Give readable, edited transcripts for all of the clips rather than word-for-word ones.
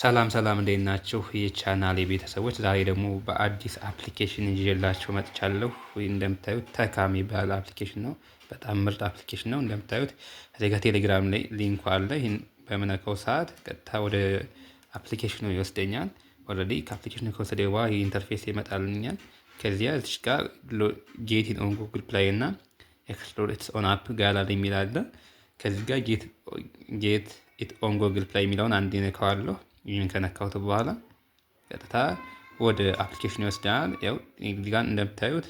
ሰላም ሰላም እንዴት ናችሁ? የቻናሌ ቤተሰቦች ዛሬ ደግሞ በአዲስ አፕሊኬሽን ይዤላችሁ መጥቻለሁ። እንደምታዩት ተካ የሚባል አፕሊኬሽን ነው። በጣም ምርጥ አፕሊኬሽን ነው። እንደምታዩት እዚህ ጋር ቴሌግራም ላይ ሊንኩ አለ። ይህን በምነካው ሰዓት ቀጥታ ወደ አፕሊኬሽኑ ይወስደኛል። ኦልሬዲ ከአፕሊኬሽኑ ከወሰደ በኋላ ይህ ኢንተርፌስ ይመጣልኛል። ከዚያ እዚህ ጋር ጌት ኢን ኦን ጉግል ፕሌይ እና ኤክስፕሎር ኢትስ ኦን አፕ ጋላሪ የሚል አለ። ከዚህ ጋር ጌት ኢት ኦን ጉግል ፕሌይ የሚለውን አንድ ነካዋለሁ። ይህን ከነካሁት በኋላ ቀጥታ ወደ አፕሊኬሽን ይወስዳል። ያው እዚህ ጋር እንደምታዩት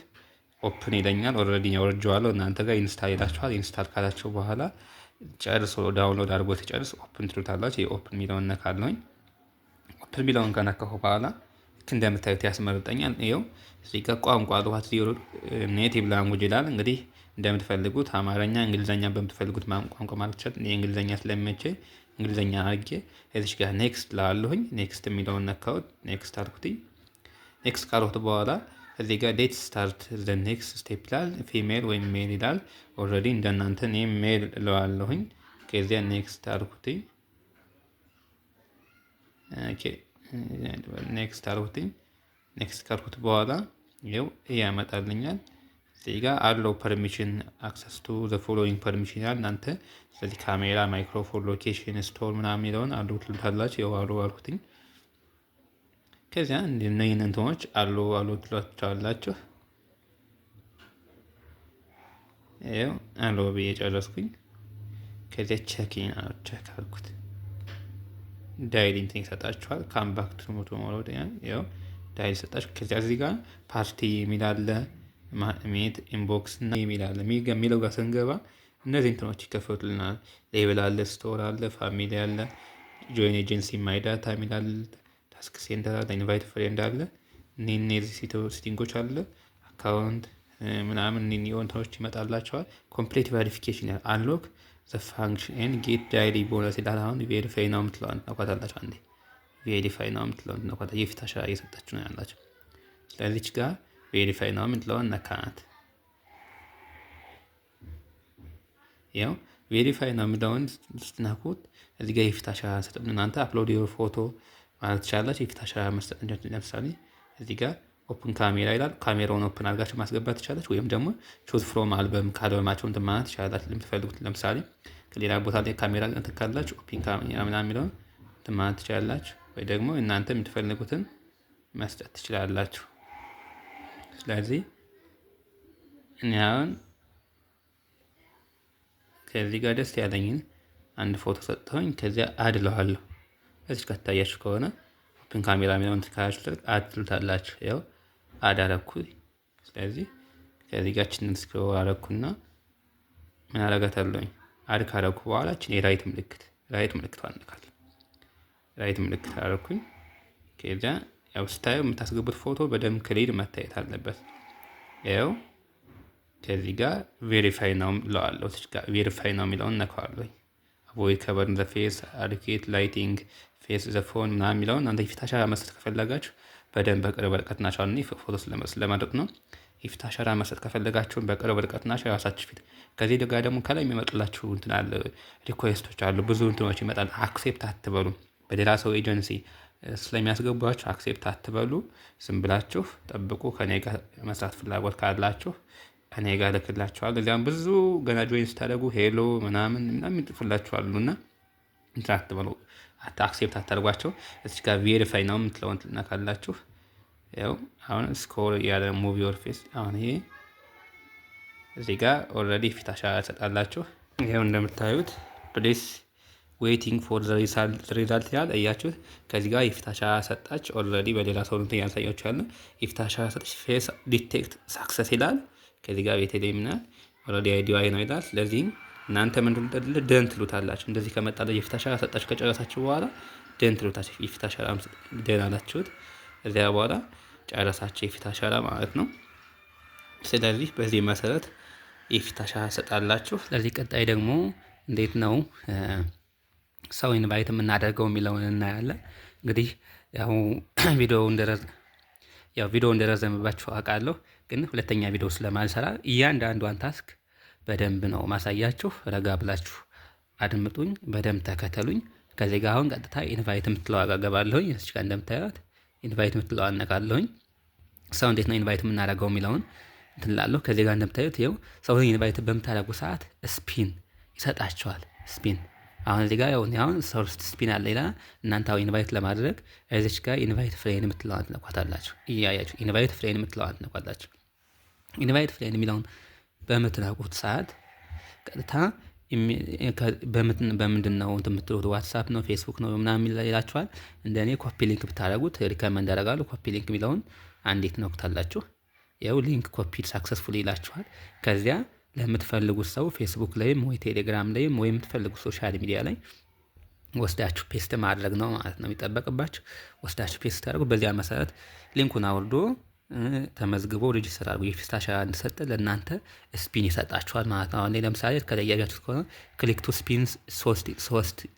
ኦፕን ይለኛል። ኦልሬዲ ያወርጄዋለሁ። እናንተ ጋር ኢንስታል ይላችኋል። ኢንስታል ካላችሁ በኋላ ጨርሶ ዳውንሎድ አድርጎ ሲጨርስ ኦፕን ትሉታላችሁ። የኦፕን የሚለውን ነካለሁኝ። ኦፕን የሚለውን ከነካሁ በኋላ ልክ እንደምታዩት ያስመርጠኛል። ይኸው እዚህ ጋር ቋንቋ ዋት ዩር ኔቲቭ ላንጉጅ ይላል። እንግዲህ እንደምትፈልጉት አማርኛ፣ እንግሊዝኛ በምትፈልጉት ቋንቋ ማለት ይችላል። የእንግሊዝኛ ስለሚመቸኝ እንግሊዝኛ አድርጌ እዚህ ጋር ኔክስት ላለሁኝ። ኔክስት የሚለውን ነካሁት። ኔክስት አልኩትኝ። ኔክስት ካልኩት በኋላ እዚህ ጋር ዴት ስታርት ዘ ኔክስት ስቴፕ ይላል። ፊሜል ወይም ሜል ይላል። ኦልሬዲ እንደናንተ እኔ ሜል እለዋለሁኝ። ከዚያ ኔክስት አልኩትኝ። ኔክስት አልኩትኝ። ኔክስት ካልኩት በኋላ ይኸው ያመጣልኛል። እዚህ ጋር አለው ፐርሚሽን አክሰስ ቱ ዘ ፎሎዊንግ ፐርሚሽን ይላል። እናንተ ስለዚህ ካሜራ፣ ማይክሮፎን፣ ሎኬሽን፣ ስቶር ምናምን የሚለውን አሉ ትሉታላችሁ። ያው አሉ አልኩትኝ። ከዚያ እነዚህን እንትኖች አሉ ትሏቸዋላችሁ። ይኸው አሉ ብዬ ጨረስኩኝ። ከዚያ ቼኪን ቼክ አልኩት። ዳይሊ እንትን ይሰጣችኋል። ካምባክ ቱሞሮ ያው ዳይሊ ይሰጣችሁ። ከዚያ እዚህ ጋር ፓርቲ የሚላለ ሜት ኢንቦክስ እና ኢሜል አለ። የሚለው ጋር ስንገባ እነዚህ እንትኖች ይከፈቱልናል። ሌብል አለ፣ ስቶር አለ፣ ፋሚሊ አለ፣ ጆይን ኤጀንሲ፣ ማይ ዳታ የሚል አለ፣ ታስክ ሴንተር አለ፣ ኢንቫይት ፍሬንድ አለ፣ እነዚህ ሲቲንጎች አለ፣ አካውንት ምናምን እንትኖች ይመጣላቸዋል። ኮምፕሌት ቬሪፊኬሽን ያለ አንሎክ ዘ ፋንክሽን ኤንድ ጌት ዳይሊ ቦነስ ይላል። አሁን ቬሪፋይ ነው የምትለዋን ነኳታላቸው። አንዴ ቬሪፋይ ነው የምትለዋን ነኳታ። የፊት አሻራ እየሰጣችሁ ነው ያላቸው። ስለዚች ጋር ቬሪፋይ ነው የምትለዋን ነካናት። ያው ቬሪፋይ ነው የሚለውን ስትነኩት እዚህ ጋር የፊት አሻራ ሰጠን። እናንተ አፕሎድ ዮር ፎቶ ማለት ትችላላችሁ። የፊት አሻራ መስጠት ለምሳሌ እዚህ ጋር ኦፕን ካሜራ ይላል። ካሜራውን ኦፕን አድርጋችሁ ማስገባት ትችላላችሁ። ወይም ደግሞ ቹዝ ፍሮም አልበም ከአልበማቸው እንትን ማለት ትችላላችሁ። ለምትፈልጉት ለምሳሌ ከሌላ ቦታ ላይ ካሜራ እንትን ካላችሁ ኦፕን ካሜራ ምናምን የሚለውን እንትን ማለት ትችላላችሁ። ወይ ደግሞ እናንተ የምትፈልጉትን መስጠት ትችላላችሁ። ስለዚህ እኔ አሁን ከዚህ ጋር ደስ ያለኝን አንድ ፎቶ ሰጥተውኝ ከዚያ አድለዋለሁ። እዚህ ከታያችሁ ከሆነ ኦፕን ካሜራ የሚለውን ትካላችሁ አድ ትሉታላችሁ። ያው አድ አደረኩኝ። ስለዚህ ከዚህ ጋር ችንን ስክሮል አደረኩና ምን አደርጋታለሁኝ? አድ ካደረኩ በኋላ ችን የራይት ምልክት አንካለሁ። ራይት ምልክት አደረኩኝ። ከዚያ ያው ስታዩ የምታስገቡት ፎቶ በደንብ ክሊር መታየት አለበት። ያው ከዚህ ጋር ቬሪፋይ ነው እለዋለሁ። እዚህ ጋር ቬሪፋይ ነው የሚለውን ነካዋለሁ። አቮይድ ከቨር ዘ ፌስ፣ አዲኬት ላይቲንግ፣ ፌስ ዘ ፎን ምናምን የሚለውን አንተ የፊት አሻራ መስጠት ከፈለጋችሁ በደንብ በቅርብ ርቀት ናቸው። ፎቶ ስለማድረግ ነው። የፊት አሻራ መስጠት ከፈለጋችሁ በቅርብ ርቀት ናቸው። የራሳችሁ ፊት ከዚህ ጋር ደግሞ ከላይ የሚመጡላችሁ እንትን አለ፣ ሪኩዌስቶች አሉ፣ ብዙ እንትኖች ይመጣሉ። አክሴፕት አትበሉ። በሌላ ሰው ኤጀንሲ ስለሚያስገቧችሁ አክሴፕት አትበሉ። ዝም ብላችሁ ጠብቁ። ከኔ ጋር መስራት ፍላጎት ካላችሁ እኔ ጋር ልክላችኋል። እዚያም ብዙ ገና ጆይን ስታደርጉ ሄሎ ምናምን ይጥፍላችኋሉ እና እንትን አትበሉ። አክሴፕት አታደርጓቸው። እዚህ ጋር ቬሪፋይ ነው የምትለውን ትነካላችሁ። ያው አሁን ስኮር ያለ ሙቭ ዮር ፌስ። አሁን ይሄ እዚህ ጋር ኦልሬዲ ፊት አሻራ ትሰጣላችሁ። ይሄው እንደምታዩት ፕሌስ ዌይቲንግ ፎር ዘ ሪዛልት ይላል። እያችሁት ከዚህ ጋር የፊት አሻራ ሰጣች። ኦልሬዲ በሌላ ሰው እንትን ያሳያችሁ ያለ የፊት አሻራ ሰጣች። ፌስ ዲቴክት ሳክሰስ ይላል። ከዚህ ጋር ቤተልሔም ናት። ኦልሬዲ አይዲዋ ነው ይላል። ስለዚህም እናንተ ምንድን ደን ትሉታላችሁ። እንደዚህ ከመጣለ የፊት አሻራ ሰጣችሁ ከጨረሳችሁ በኋላ ደን ትሉታችሁ። የፊት አሻራ ደን አላችሁት። እዚያ በኋላ ጨረሳችሁ የፊት አሻራ ማለት ነው። ስለዚህ በዚህ መሰረት የፊት አሻራ ሰጣላችሁ። ስለዚህ ቀጣይ ደግሞ እንዴት ነው ሰው ኢንቫይት የምናደርገው የሚለውን እናያለን። እንግዲህ ያው ቪዲዮ እንደረዘምባችሁ አውቃለሁ፣ ግን ሁለተኛ ቪዲዮ ስለማልሰራ እያንዳንዷን ታስክ በደንብ ነው ማሳያችሁ። ረጋ ብላችሁ አድምጡኝ፣ በደንብ ተከተሉኝ። ከዚህ ጋር አሁን ቀጥታ ኢንቫይት የምትለዋ ጋር ገባለሁኝ። እዚህ ጋር እንደምታዩት ኢንቫይት የምትለዋ አነካለሁኝ። ሰው እንዴት ነው ኢንቫይት የምናደርገው የሚለውን እንትን እላለሁ። ከዚህ ጋር እንደምታዩት ይኸው ሰው ኢንቫይት በምታደርጉ ሰዓት ስፒን ይሰጣቸዋል። ስፒን አሁን እዚህ ጋር አሁን ሶስት ስፒን አለ ይላል። እናንተ አሁን ኢንቫይት ለማድረግ እዚች ጋር ኢንቫይት ፍሬን የምትለዋን ትነኳታላችሁ። እያያችሁ ኢንቫይት ፍሬን የምትለዋን ትነኳላችሁ። ኢንቫይት ፍሬን የሚለውን በምትነኩት ሰዓት ቀጥታ በምንድን ነው የምትሉት? ዋትሳፕ ነው ፌስቡክ ነው ምናምን ይላችኋል። እንደኔ ኮፒ ሊንክ ብታደረጉት ሪከመንድ ያደርጋሉ። ኮፒ ሊንክ የሚለውን አንዴት ትነኩታላችሁ። ያው ሊንክ ኮፒ ሳክሰስፉል ይላችኋል። ከዚያ ለምትፈልጉት ሰው ፌስቡክ ላይም ወይ ቴሌግራም ላይም ወይ የምትፈልጉት ሶሻል ሚዲያ ላይ ወስዳችሁ ፔስት ማድረግ ነው ማለት ነው የሚጠበቅባችሁ። ወስዳችሁ ፔስት ታደርጉ። በዚያ መሰረት ሊንኩን አውርዶ ተመዝግቦ ሬጅስተር አድርጎ የፊስታ አሻራ እንዲሰጥ ለእናንተ ስፒን ይሰጣችኋል ማለት ነው። አሁን ለምሳሌ ከለያያችሁት ከሆነ ክሊክ ቱ ስፒን 3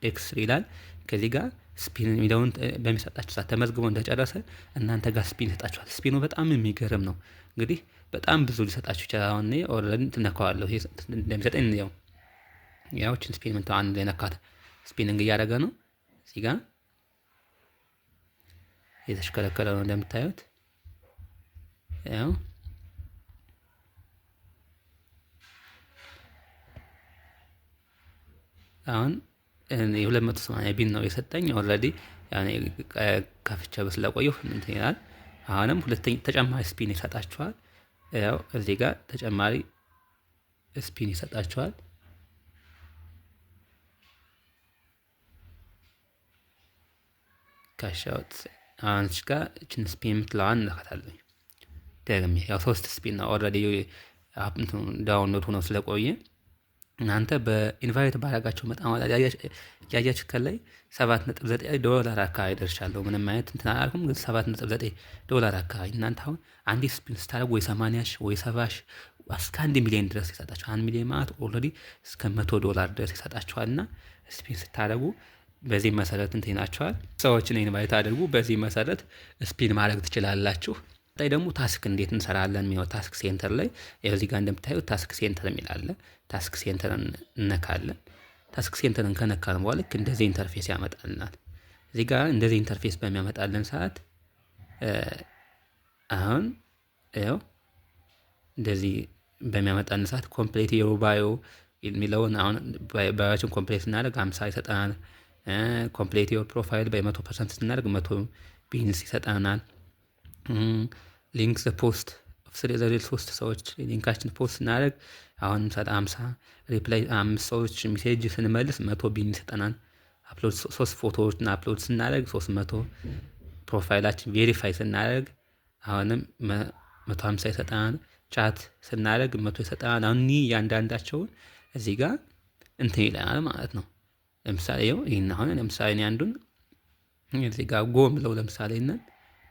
ኤክስ ይላል። ከዚህ ጋር ስፒን የሚለውን በሚሰጣችሁ ሰዓት ተመዝግቦ እንደጨረሰ እናንተ ጋር ስፒን ይሰጣችኋል። ስፒኑ በጣም የሚገርም ነው። እንግዲህ በጣም ብዙ ሊሰጣችሁ ይችላል። አሁን ኦልሬዲ ትነካዋለሁ እንደሚሰጠኝ ያዎችን ስፒን ምንተው አንድ ላይ ነካት ስፒኒንግ እያደረገ ነው። እዚህ ጋር የተሽከረከረ ነው እንደምታዩት። ያው አሁን የ280 ቢን ነው የሰጠኝ። ኦልሬዲ ያኔ ከፍቼ ስለቆየሁ እንትን ይላል። አሁንም ሁለተኛ ተጨማሪ ስፒን ይሰጣችኋል። ያው እዚህ ጋር ተጨማሪ ስፒን ይሰጣችኋል። ካሻውት አሁን እዚህ ጋር እችን ስፒን የምትለዋን እንነካታለን። ደግሜ ያው 3 ስፒን ነው ኦልሬዲ ዳውንሎድ ሆኖ ስለቆየ እናንተ በኢንቫይት ባረጋቸው መጣ ያያችሁ ከላይ $7.9 አካባቢ ደርሻለሁ። ምንም አይነት እንትን አላልኩም፣ ግን $7.9 አካባቢ እናንተ አሁን አንዴ ስፒን ስታደርጉ ወይ 80 ሺህ ወይ 70 ሺህ እስከ 1 ሚሊዮን ድረስ ይሰጣችኋል። 1 ሚሊዮን ማለት ኦልሬዲ እስከ $100 ድረስ ይሰጣችኋል። እና ስፒን ስታደርጉ በዚህ መሰረት እንትን ይላችኋል። ሰዎችን ኢንቫይት አድርጉ። በዚህ መሰረት ስፒን ማድረግ ትችላላችሁ። ታይ ደግሞ ታስክ እንዴት እንሰራለን የሚለው ታስክ ሴንተር ላይ እዚህ ጋር እንደምታዩት ታስክ ሴንተር የሚል አለ። ታስክ ሴንተርን እነካለን። ታስክ ሴንተርን ከነካን በኋላ ልክ እንደዚህ ኢንተርፌስ ያመጣልናል። እዚህ ጋር እንደዚህ ኢንተርፌስ በሚያመጣልን ሰዓት አሁን ያው እንደዚህ በሚያመጣልን ሰዓት ኮምፕሌት ዮር ባዮ የሚለውን አሁን ባዮችን ኮምፕሌት ስናደርግ 50 ይሰጠናል። ኮምፕሌት ዮር ፕሮፋይል በ100% ስናደርግ 100 ቢንስ ይሰጠናል። ሊንክ ፖስት ስለዚህ 3 ሰዎች ሊንካችን ፖስት ስናደርግ አሁን 50 ሪፕላይ 5 ሰዎች ሜሴጅ ስንመልስ 100 ቢን ይሰጠናል። አፕሎድ 3 ፎቶዎችን አፕሎድ ስናደርግ 300፣ ፕሮፋይላችን ቬሪፋይ ስናደርግ አሁንም 150 ይሰጠናል። ቻት ስናደርግ 100 ይሰጠናል። አሁን እያንዳንዳቸውን እዚህ ጋር እንትን ይለናል ማለት ነው። ለምሳሌ ይሄን አሁን ለምሳሌ እኔ አንዱን እዚህ ጋር ጎ ብለው ለምሳሌ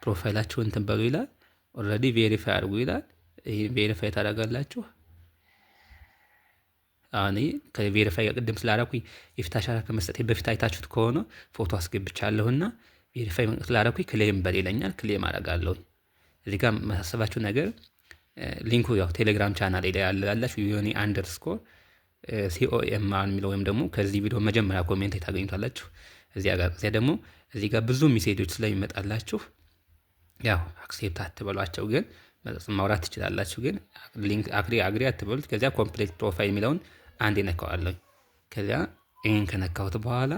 ፕሮፋይላችሁ እንትን በሉ ይላል። ኦልሬዲ ቬሪፋይ አድርጉ ይላል። ይሄን ቬሪፋይ ታደርጋላችሁ። አሁን ከቬሪፋይ ቅድም ስላደረኩኝ የፊት አሻራ ከመስጠቴ በፊት አይታችሁት ከሆነ ፎቶ አስገብቻለሁና ቬሪፋይ ስላደረኩኝ ክሌም በል ይለኛል። ክሌም አደርጋለሁ። እዚህ ጋር ማሳሰባችሁ ነገር ሊንኩ ያው ቴሌግራም ቻናል ላይ ያላላችሁ ዮኒ_COM የሚለው ወይም ደግሞ ከዚህ ቪዲዮ መጀመሪያ ኮሜንት ታገኙታላችሁ። እዚያ ደግሞ እዚህ ጋር ብዙ ሜሴጆች ስለሚመጣላችሁ ያው አክሴፕት አትበሏቸው፣ ግን ማውራት ትችላላችሁ። ግን ሊንክ አግሪ አትበሉት። ከዚያ ኮምፕሌት ፕሮፋይል የሚለውን አንድ ነካዋለሁ። ከዚያ ይሄን ከነካሁት በኋላ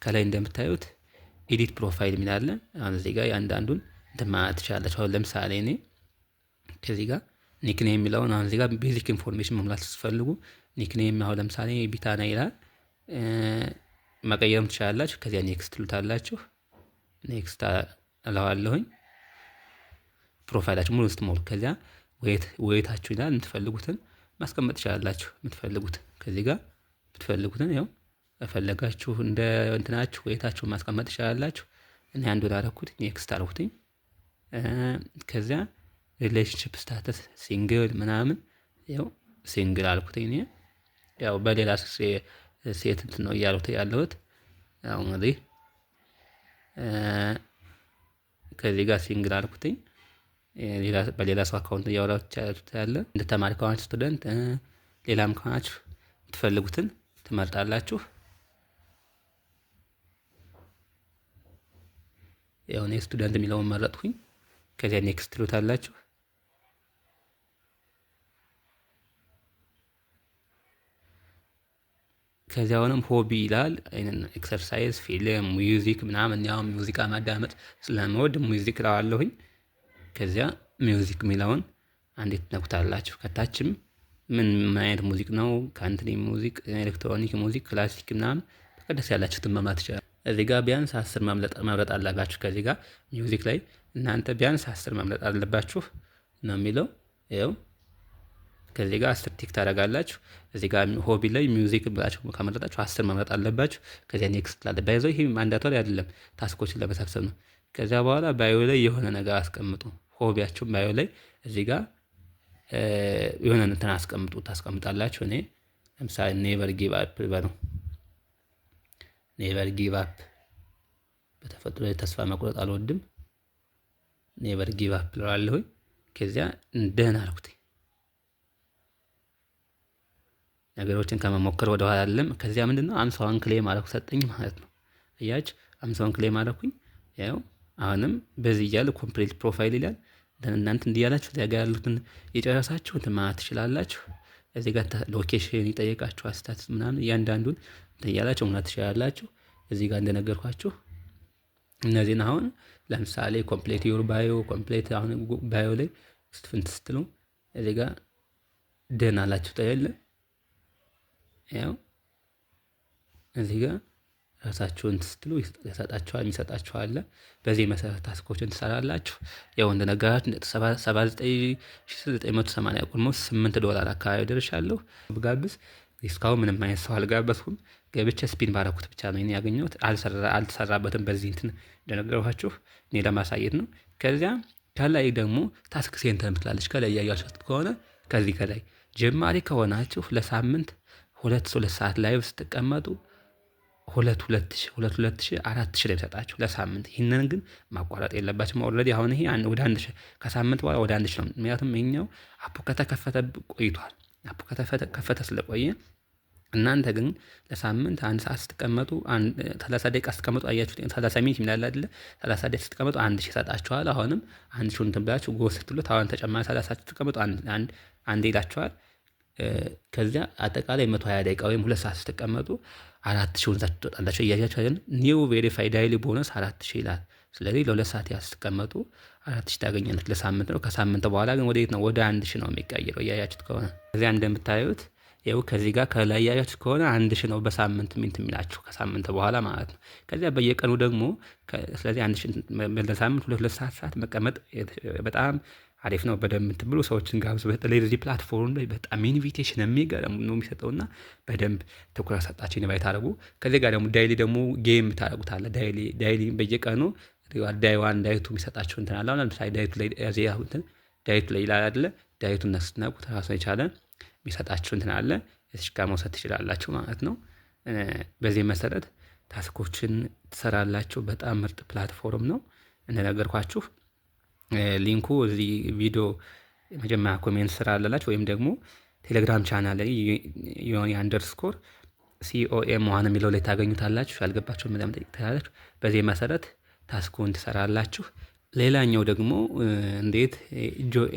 ከላይ እንደምታዩት ኤዲት ፕሮፋይል የሚላለ አሁን እዚህ ጋር ያንዳንዱን እንትን ማለት ትችላላችሁ። አሁን ለምሳሌ እኔ ከዚህ ጋር ኒክኔም የሚለውን አሁን እዚህ ጋር ቤዚክ ኢንፎርሜሽን መሙላት ስትፈልጉ ኒክኔም አሁን ለምሳሌ ቢታና ይላል መቀየርም ትችላላችሁ። ከዚያ ኔክስት ትሉታላችሁ። ኔክስት እለዋለሁኝ። ፕሮፋይላችሁ ሙሉ ስትሞሉ ከዚያ ወይታችሁ ይላል። የምትፈልጉትን ማስቀመጥ ትችላላችሁ። የምትፈልጉትን ከዚህ ጋር የምትፈልጉትን ያው ፈለጋችሁ እንደ እንትናችሁ ወይታችሁ ማስቀመጥ ትችላላችሁ። እኔ አንዱን አደረኩት፣ ኔክስት አልኩትኝ። ከዚያ ሪሌሽንሺፕ ስታተስ ሲንግል ምናምን ያው ሲንግል አልኩትኝ። እኔ ያው በሌላ ሴት እንትን ነው እያልኩት ያለሁት። ያው እንግዲህ ከዚህ ጋር ሲንግል አልኩትኝ። በሌላ ሰው አካውንት እያወራችሁ ያለ እንደ ተማሪ ከሆናችሁ ስቱደንት፣ ሌላም ከሆናችሁ የምትፈልጉትን ትመርጣላችሁ። የሆነ ስቱደንት የሚለውን መረጥኩኝ። ከዚያ ኔክስት ትሉታላችሁ። ከዚያ አሁንም ሆቢ ይላል። ኤክሰርሳይዝ፣ ፊልም፣ ሚውዚክ ምናምን ያው ሙዚቃ ማዳመጥ ስለምወድ ሚውዚክ እለዋለሁኝ። ከዚያ ሚውዚክ የሚለውን አንዴት ትነኩታላችሁ። ከታችም ምን አይነት ሙዚቅ ነው? ካንትሪ ሙዚቅ፣ ኤሌክትሮኒክ ሙዚቅ፣ ክላሲክ ምናምን ደስ ያላችሁትን መምረጥ ይችላል። እዚህ ጋር ቢያንስ 10 መምረጥ አለባችሁ። ከዚህ ጋር ሚውዚክ ላይ እናንተ ቢያንስ 10 መምረጥ አለባችሁ ነው የሚለው ይኸው። ከዚህ ጋር 10 ቲክ ታደርጋላችሁ። እዚህ ጋር ሆቢ ላይ ሚውዚክ ብላችሁ ከመረጣችሁ 10 መምረጥ አለባችሁ። ከዚያ ኔክስት ላለ ባይዘው ይሄ ማንዳቶሪ አይደለም፣ ታስኮችን ለመሰብሰብ ነው። ከዚያ በኋላ ባዮ ላይ የሆነ ነገር አስቀምጡ። ሆቢያችሁን ባዮ ላይ እዚህ ጋር የሆነ እንትን ታስቀምጣላችሁ። እኔ ለምሳሌ ኔቨር ጊቭ አፕ በለው። ኔቨር ጊቭ አፕ፣ በተፈጥሮ ተስፋ መቁረጥ አልወድም። ኔቨር ጊቭ አፕ እለዋለሁኝ። ከዚያ እንደህን አልኩት። ነገሮችን ከመሞከር ወደ ኋላ አይደለም። ከዚያ ምንድነው 50 ክሌም አደረኩ ሰጠኝ ማለት ነው። እያች 50 ክሌም አደረኩኝ። ያው አሁንም በዚህ እያለ ኮምፕሊት ፕሮፋይል ይላል። እናንተ እንዲህ ያላችሁ እዚያ ጋር ያሉትን የጨረሳችሁ እንትን ማለት ትችላላችሁ። እዚህ ጋር ሎኬሽን ይጠይቃችኋል፣ ስታትስ ምናምን እያንዳንዱን እንትን እያላችሁ መሙላት ትችላላችሁ። እዚህ ጋር እንደነገርኳችሁ እነዚህን አሁን ለምሳሌ ኮምፕሌት ዩር ባዮ፣ ኮምፕሌት አሁን ባዮ ላይ ስትፍንት ስትሉ እዚህ ጋር ደህና አላችሁ ታያለ። ያው እዚህ ጋር ራሳችሁን ስትሉ የሚሰጣችኋል። በዚህ መሰረት ታስኮችን ትሰራላችሁ። ያው እንደነገራችሁ 79980 ኦልሞስት $8 አካባቢ ደርሻለሁ። ብጋብዝ እስካሁን ምንም አይነት ሰው አልጋበዝኩም። ገብቼ ስፒን ባረኩት ብቻ ነው ያገኘሁት። አልተሰራበትም። በዚህ እንትን እንደነገርኳችሁ እኔ ለማሳየት ነው። ከዚያ ከላይ ደግሞ ታስክ ሴንተር ምትላለች። ከላይ ያያችሁት ከሆነ ከዚህ ከላይ ጀማሪ ከሆናችሁ ለሳምንት 2 ሰዓት ላይቭ ስትቀመጡ 2,000 4,000 ነው የሚሰጣችሁ ለሳምንት። ይህንን ግን ማቋረጥ የለባችሁም። ኦልሬዲ አሁን ይሄ ወደ 1,000 ከሳምንት በኋላ ወደ 1,000 ነው። ምክንያቱም ይሄኛው አፑ ከተከፈተ ቆይቷል። አፑ ከተከፈተ ስለቆየ እናንተ ግን ለሳምንት 1 ሰዓት ስትቀመጡ 30 ደቂቃ ስትቀመጡ አያችሁት 30 ሚኒት ይላል አይደለ? 30 ደቂቃ ስትቀመጡ 1,000 ይሰጣችኋል። አሁንም 1,000 እንትን ብላችሁ ጎ ስትሉት አሁን ተጨማሪ 30 ስትቀመጡ አንድ ይላችኋል። ከዚያ አጠቃላይ 120 ደቂቃ ወይም 2 ሰዓት ስትቀመጡ 4,000 ይዛችሁ ትወጣላችሁ። እያያችሁ አይደል? ኒው ቬሪፋይ ዳይሊ ቦነስ 4,000 ይላል። ስለዚህ ለ2 ሰዓት ስትቀመጡ 4,000 ታገኛላችሁ። ለሳምንት ነው። ከሳምንት በኋላ ግን ወደ የት ነው? ወደ 1,000 ነው የሚቀየረው። እያያችሁት ከሆነ እዚያ እንደምታዩት ይኸው ከዚህ ጋር ከላይ እያያችሁት ከሆነ 1,000 ነው በሳምንት ሚንት የሚላችሁ ከሳምንት በኋላ ማለት ነው። ከዚያ በየቀኑ ደግሞ ስለዚህ 1,000 ለሳምንት 2 ሰዓት መቀመጥ በጣም አሪፍ ነው። በደንብ እንትን ብሎ ሰዎችን ጋብዙ። በተለይ እዚህ ፕላትፎርም ላይ በጣም ኢንቪቴሽን የሚገርም ነው የሚሰጠውና በደንብ ትኩረት ሰጣችሁ ኢንቫይት አድርጉ። ከዚህ ጋር ደግሞ ዳይሊ ደግሞ ጌም ታደርጉታለ። ዳይሊ በየቀኑ ዳይ ዋን ዳይቱ የሚሰጣችሁ እንትን አለ። አሁን ለምሳሌ ዳይቱ ላይ ዳይቱ ላይ ይላል አይደለ? ዳይቱን ስትነኩት ራሱን የቻለ የሚሰጣችሁ እንትን አለ። እዚህ ጋር መውሰድ ትችላላችሁ ማለት ነው። በዚህ መሰረት ታስኮችን ትሰራላችሁ። በጣም ምርጥ ፕላትፎርም ነው እንደነገርኳችሁ። ሊንኩ እዚህ ቪዲዮ መጀመሪያ ኮሜንት ስራ አላላችሁ ወይም ደግሞ ቴሌግራም ቻናል ላይ ዮኒ አንደርስኮር COM ዋን የሚለው ላይ ታገኙታላችሁ። ያልገባችሁ ምንም ትላላችሁ። በዚህ መሰረት ታስኩን ትሰራላችሁ። ሌላኛው ደግሞ እንዴት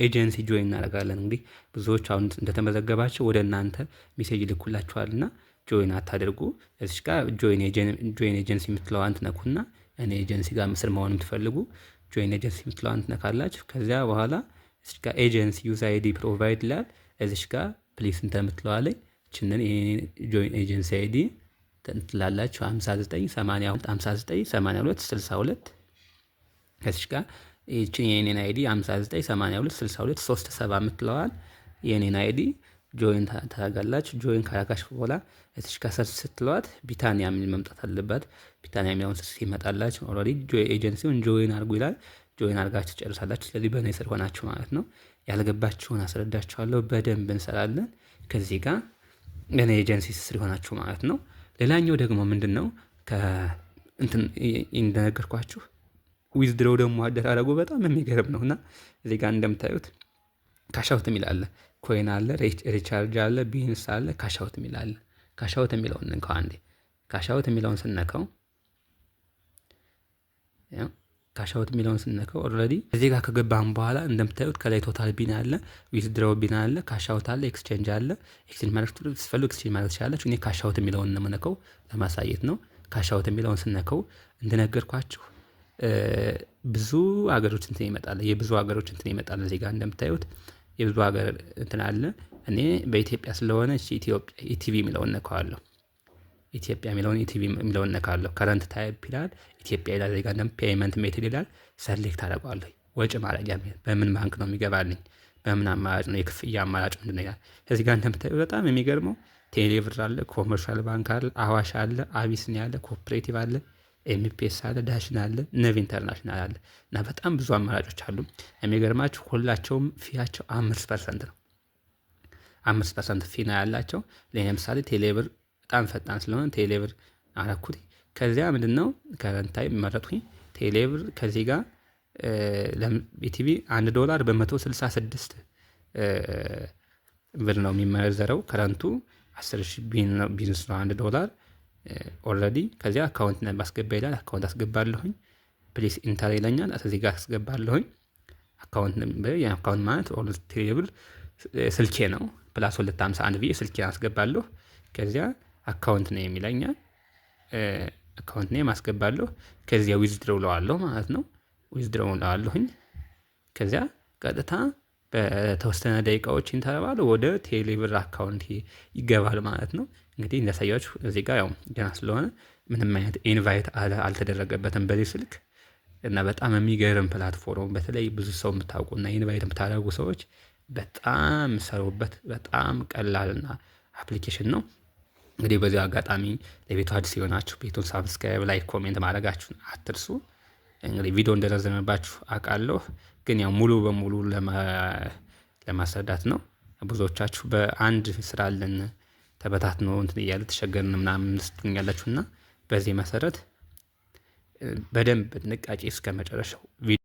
ኤጀንሲ ጆይን እናደርጋለን። እንግዲህ ብዙዎች አሁን እንደተመዘገባችሁ ወደ እናንተ ሜሴጅ ልኩላችኋልና ጆይን አታደርጉ። እዚህ ጋር ጆይን ኤጀንሲ የምትለዋን ትነኩና እኔ ኤጀንሲ ጋር ምስር መሆን የምትፈልጉ ጆይን ኤጀንሲ የምትለዋን ትነካላችሁ። ከዚያ በኋላ እዚህ ጋር ኤጀንሲ ዩዝ አይዲ ፕሮቫይድ ይላል። እዚህ ጋር ፕሊስ እንተምትለዋ ላይ እችንን ጆይን ኤጀንሲ አይዲ ትላላችሁ 598262 ከዚህ ጋር እቺን የኔን አይዲ 59826237 የምትለዋል የኔን አይዲ ጆይን ታደርጋላችሁ። ጆይን ካረጋችሁ በኋላ እዚህ ጋር ሰርች ስትለዋት ቢታኒያ የሚል መምጣት አለበት። ቢታኒያ የሚለውን ሰርች ይመጣላችሁ። ኦልሬዲ ኤጀንሲውን ጆይን አድርጉ ይላል። ጆይን አድርጋችሁ ጨርሳላችሁ። ስለዚህ በእኔ ስር ሆናችሁ ማለት ነው። ያልገባችሁን አስረዳችኋለሁ። በደንብ እንሰራለን ከዚህ ጋር እኔ ኤጀንሲ ስር ሆናችሁ ማለት ነው። ሌላኛው ደግሞ ምንድነው እንትን እንደነገርኳችሁ ዊዝድሮው ደግሞ አደራረጉ በጣም የሚገርም ነውና እዚህ ጋር እንደምታዩት ካሻውት የሚል አለ፣ ኮይን አለ፣ ሪቻርጅ አለ፣ ቢንስ አለ፣ ካሻውት የሚል አለ። ካሻውት የሚለውን እንከው አንዴ። ካሻውት የሚለውን ስነካው ካሻውት የሚለውን ስነከው ኦልሬዲ እዚህ ጋር ከገባን በኋላ እንደምታዩት ከላይ ቶታል ቢን አለ፣ ዊዝድሮው ቢን አለ፣ ካሻውት አለ፣ ኤክስቼንጅ አለ። ኤክስቼንጅ ማለት ስትፈልጉ ኤክስቼንጅ ማለት ትችላላችሁ። እኔ ካሻውት የሚለውን ነው የምነከው ለማሳየት ነው። ካሻውት የሚለውን ስነከው እንደነገርኳችሁ ብዙ ሀገሮች እንትን ይመጣል። የብዙ ሀገሮች እንትን ይመጣል። እዚህ ጋር እንደምታዩት የብዙ ሀገር እንትን አለ። እኔ በኢትዮጵያ ስለሆነ ኢትዮጵያ ኢቲቪ የሚለውን ነካዋለሁ። ኢትዮጵያ የሚለውን ኢቲቪ የሚለውን ነካለሁ። ከረንት ታይፕ ይላል ኢትዮጵያ ይላል። እዚህ ጋር ደግሞ ፔይመንት ሜትድ ይላል። ሰሌክት አደርገዋለሁ። ወጪ ማድረጊያ በምን ባንክ ነው የሚገባልኝ፣ በምን አማራጭ ነው፣ የክፍያ አማራጭ ምንድን ነው ይላል። እዚህ ጋር እንደምታዩ በጣም የሚገርመው ቴሌብር አለ፣ ኮመርሻል ባንክ አለ፣ አዋሽ አለ፣ አቢሲኒያ አለ፣ ኮኦፕሬቲቭ አለ፣ ኤምፒኤስ አለ፣ ዳሽን አለ፣ ነቭ ኢንተርናሽናል አለ እና በጣም ብዙ አማራጮች አሉ። የሚገርማችሁ ሁላቸውም ፊያቸው 5% ነው። 5% ፊ ነው ያላቸው። ለምሳሌ ቴሌብር በጣም ፈጣን ስለሆነ ቴሌብር አረኩት። ከዚያ ምንድነው ከረንታይ መረጥኩኝ ቴሌብር። ከዚህ ጋር ኢቲቪ $1 በ166 ብር ነው የሚመነዘረው። ከረንቱ 10,000 ቢዝነስ ነው $1 ኦልሬዲ። ከዚያ አካውንት ማስገባ ይላል። አካውንት አስገባለሁኝ። ፕሊስ ኢንተር ይለኛል። እዚህ ጋር አስገባለሁኝ። አካውንት ማለት ቴሌብር ስልኬ ነው። ፕላስ 251 ብዬ ስልኬን አስገባለሁ። ከዚያ አካውንት ነው የሚለኛል። አካውንት ነው ማስገባለሁ። ከዚያ ዊዝድሮው ለዋለሁ ማለት ነው። ዊዝድሮው ለዋለሁኝ። ከዚያ ቀጥታ በተወሰነ ደቂቃዎች ኢንተርቫል ወደ ቴሌብር አካውንት ይገባል ማለት ነው። እንግዲህ እንዳሳያችሁ እዚህ ጋር ያው ገና ስለሆነ ምንም አይነት ኢንቫይት አልተደረገበትም በዚህ ስልክ እና በጣም የሚገርም ፕላትፎርም፣ በተለይ ብዙ ሰው የምታውቁና ኢንቫይት የምታደርጉ ሰዎች በጣም ሰሩበት። በጣም ቀላልና አፕሊኬሽን ነው። እንግዲህ በዚህ አጋጣሚ ለቤቱ አዲስ የሆናችሁ ቤቱን ሳብስክራይብ፣ ላይክ፣ ኮሜንት ማድረጋችሁን አትርሱ። እንግዲህ ቪዲዮ እንደረዘመባችሁ አውቃለሁ፣ ግን ያው ሙሉ በሙሉ ለማስረዳት ነው። ብዙዎቻችሁ በአንድ ስራ አለን ተበታትኖ እንትን እያለ ተቸገርን ምናምን ስትሉኛላችሁና በዚህ መሰረት በደንብ ጥንቃቄ እስከ መጨረሻው